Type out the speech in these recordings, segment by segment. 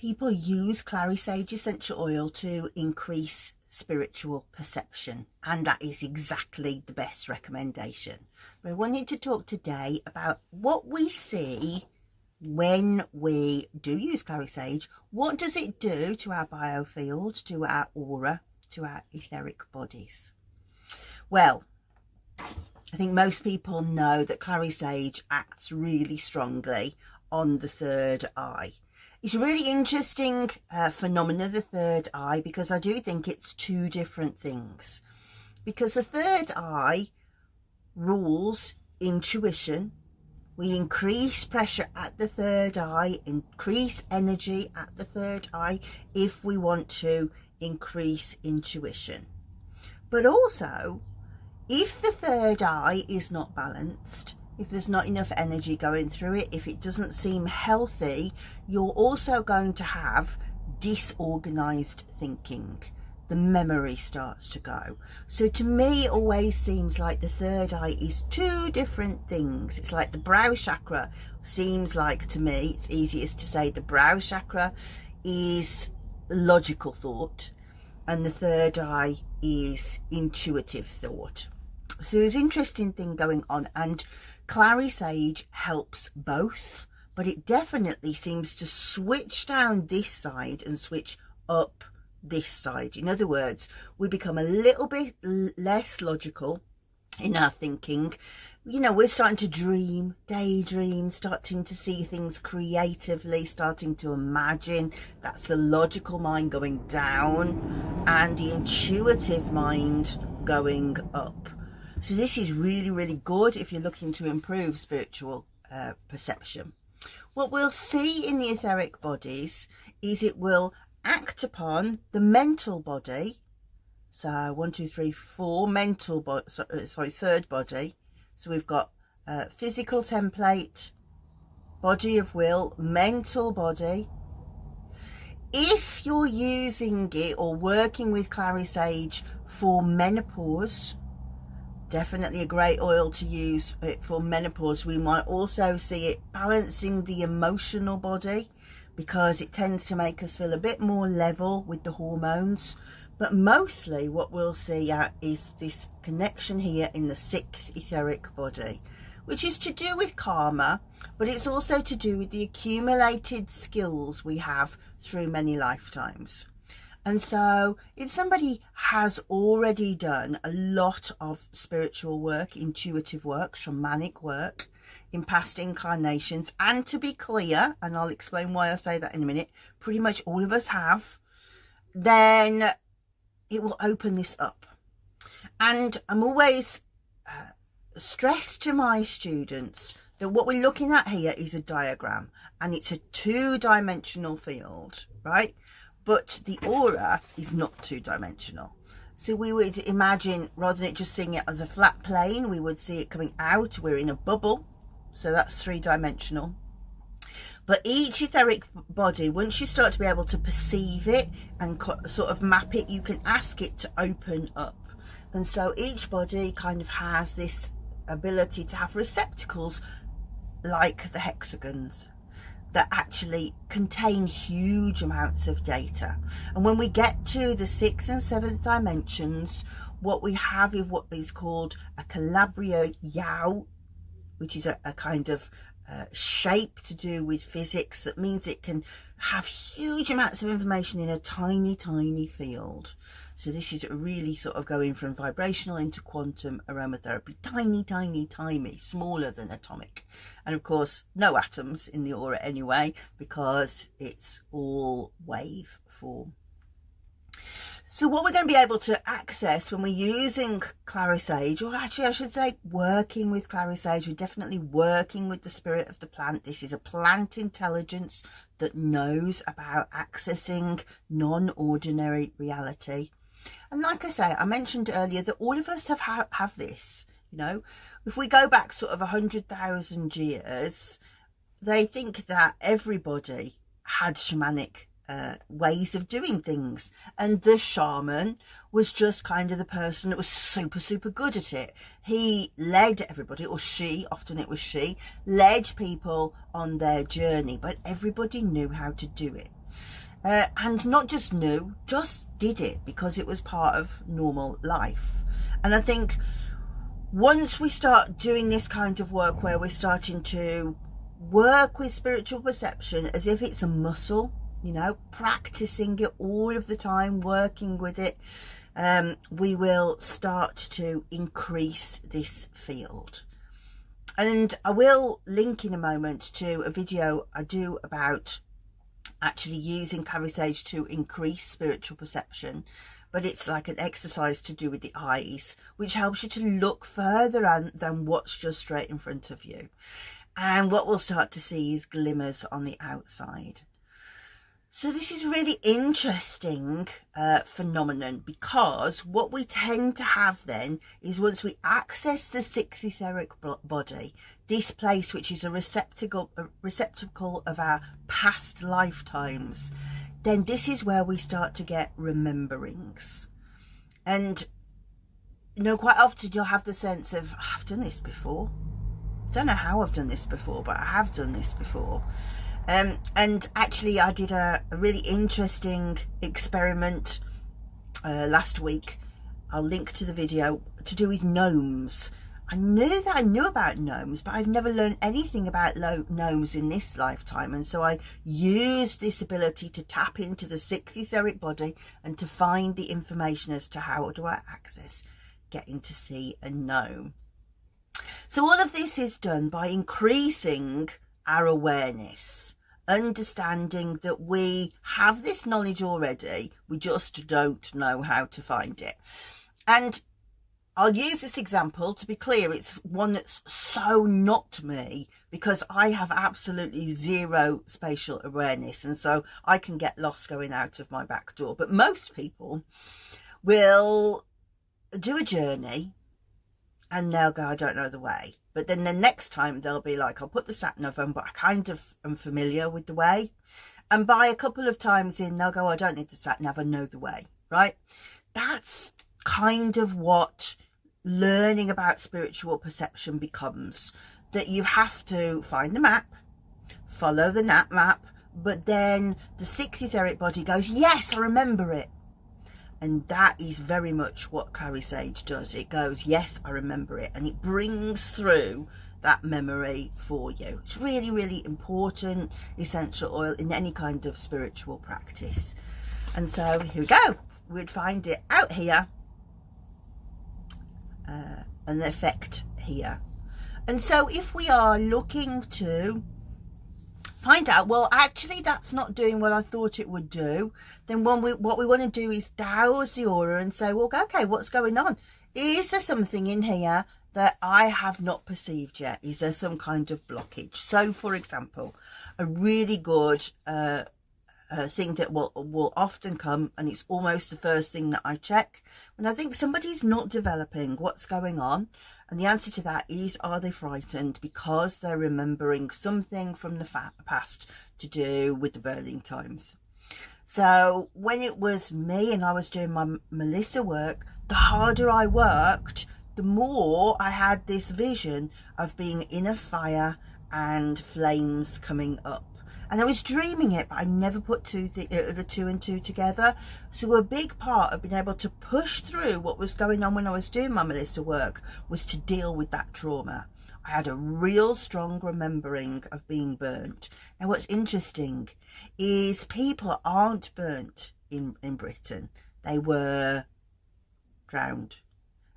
people use Clary Sage essential oil to increase spiritual perception, and that is exactly the best recommendation. But I wanted to talk today about what we see when we do use Clary Sage. What does it do to our biofield, to our aura, to our etheric bodies? Well, I think most people know that Clary Sage acts really strongly on the third eye. It's a really interesting phenomena, the third eye, because I do think it's two different things. Because the third eye rules intuition. We increase pressure at the third eye, increase energy at the third eye if we want to increase intuition. But also, if the third eye is not balanced, if there's not enough energy going through it, if it doesn't seem healthy, you're also going to have disorganized thinking. The memory starts to go. So to me, it always seems like the third eye is two different things. It's like the brow chakra seems like, to me, it's easiest to say the brow chakra is logical thought and the third eye is intuitive thought. So there's an interesting thing going on, and Clary Sage helps both, but it definitely seems to switch down this side and switch up this side. In other words, we become a little bit less logical in our thinking. You know, we're starting to dream, daydream, starting to see things creatively, starting to imagine. That's the logical mind going down and the intuitive mind going up. So this is really, really good if you're looking to improve spiritual perception. What we'll see in the etheric bodies is it will act upon the mental body. So 1, 2, 3, 4 mental body, third body. So we've got physical template, body of will, mental body. If you're using it or working with Clary Sage for menopause, definitely a great oil to use for menopause. We might also see it balancing the emotional body, because it tends to make us feel a bit more level with the hormones. But mostly what we'll see is this connection here in the 6th etheric body, which is to do with karma, but it's also to do with the accumulated skills we have through many lifetimes. And so if somebody has already done a lot of spiritual work, intuitive work, shamanic work in past incarnations, and to be clear, and I'll explain why I say that in a minute, pretty much all of us have, then it will open this up. And I'm always stressed to my students that what we're looking at here is a diagram, and it's a two-dimensional field, right? But the aura is not two-dimensional. So we would imagine, rather than just seeing it as a flat plane, we would see it coming out. We're in a bubble, so that's three-dimensional. But each etheric body, once you start to be able to perceive it and sort of map it, you can ask it to open up. And so each body kind of has this ability to have receptacles like the hexagons that actually contain huge amounts of data. And when we get to the 6th and 7th dimensions, what we have is what is called a Calabi-Yau, which is a kind of shape to do with physics. That means it can have huge amounts of information in a tiny, tiny field. So this is really sort of going from vibrational into quantum aromatherapy. Tiny, tiny, tiny, smaller than atomic. And of course, no atoms in the aura anyway, because it's all wave form. So what we're going to be able to access when we're using Clary Sage, or actually I should say working with Clary Sage, we're definitely working with the spirit of the plant. This is a plant intelligence that knows about accessing non-ordinary reality. And like I say, I mentioned earlier that all of us have this, you know. If we go back sort of 100,000 years, they think that everybody had shamanic ways of doing things, and the shaman was just kind of the person that was super good at it. He led everybody, or she, often it was she, led people on their journey, but everybody knew how to do it. and not just knew, just did it because it was part of normal life. And I think once we start doing this kind of work where we're starting to work with spiritual perception as if it's a muscle, you know, practicing it all of the time, working with it, we will start to increase this field. And I will link in a moment to a video I do about actually using Clary Sage to increase spiritual perception, but it's like an exercise to do with the eyes, which helps you to look further than what's just straight in front of you. And what we'll start to see is glimmers on the outside. So this is really interesting phenomenon, because what we tend to have then is once we access the 6th Etheric body, this place which is a receptacle of our past lifetimes, then this is where we start to get rememberings. And you know, quite often you'll have the sense of, I've done this before. I don't know how I've done this before, but I have done this before. And actually I did a really interesting experiment last week. I'll link to the video, to do with gnomes. I knew about gnomes, but I've never learned anything about gnomes in this lifetime. And so I used this ability to tap into the 6th Etheric body and to find the information as to how do I access getting to see a gnome. So all of this is done by increasing our awareness, understanding that we have this knowledge already, we just don't know how to find it. And I'll use this example to be clear. It's one that's so not me, because I have absolutely zero spatial awareness, and so I can get lost going out of my back door. But most people will do a journey and they'll go, I don't know the way. But then the next time they'll be like, I'll put the sat nav on, but I kind of am familiar with the way. And by a couple of times in, they'll go, I don't need the sat nav, I know the way, right? That's kind of what learning about spiritual perception becomes. That you have to find the map, follow the map, but then the 6th Etheric body goes, yes, I remember it. And that is very much what Clary Sage does. It goes, yes, I remember it. And it brings through that memory for you. It's really, really important essential oil in any kind of spiritual practice. And so here we go. We'd find it out here. And the effect here. And so if we are looking to find out, well, actually that's not doing what I thought it would do, then what we want to do is douse the aura and say, well, okay, what's going on? Is there something in here that I have not perceived yet? Is there some kind of blockage? So for example, a really good thing that will often come, and it's almost the first thing that I check when I think somebody's not developing, what's going on? And the answer to that is, are they frightened because they're remembering something from the past to do with the burning times? So when it was me and I was doing my Melissa work, the harder I worked, the more I had this vision of being in a fire and flames coming up. And I was dreaming it, but I never put the two and two together. So a big part of being able to push through what was going on when I was doing my Melissa work was to deal with that trauma. I had a real strong remembering of being burnt. Now what's interesting is people aren't burnt in Britain. They were drowned.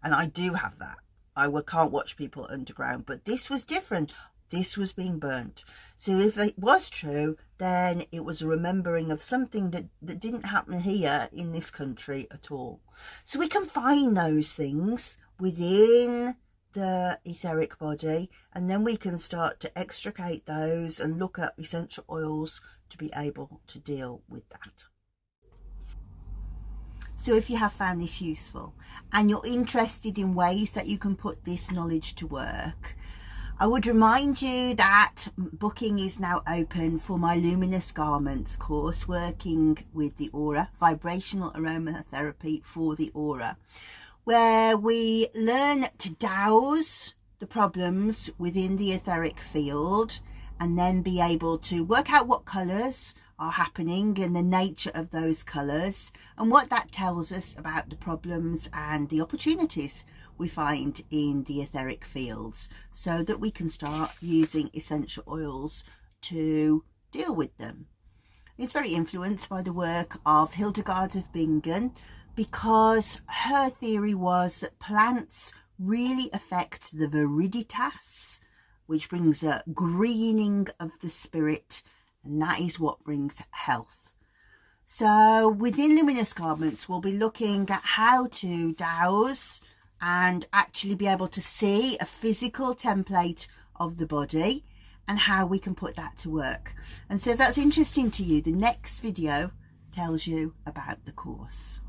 And I do have that. I can't watch people underground, but this was different. This was being burnt. So if it was true, then it was a remembering of something that didn't happen here in this country at all. So we can find those things within the etheric body, and then we can start to extricate those and look at essential oils to be able to deal with that. So if you have found this useful and you're interested in ways that you can put this knowledge to work, I would remind you that booking is now open for my Luminous Garments course, working with the aura, vibrational aromatherapy for the aura, where we learn to douse the problems within the etheric field and then be able to work out what colours are happening and the nature of those colours and what that tells us about the problems and the opportunities we find in the etheric fields, so that we can start using essential oils to deal with them. It's very influenced by the work of Hildegard of Bingen, because her theory was that plants really affect the viriditas, which brings a greening of the spirit, and that is what brings health. So within Luminous Garments, we'll be looking at how to dowse and actually be able to see a physical template of the body and how we can put that to work. And so if that's interesting to you, the next video tells you about the course.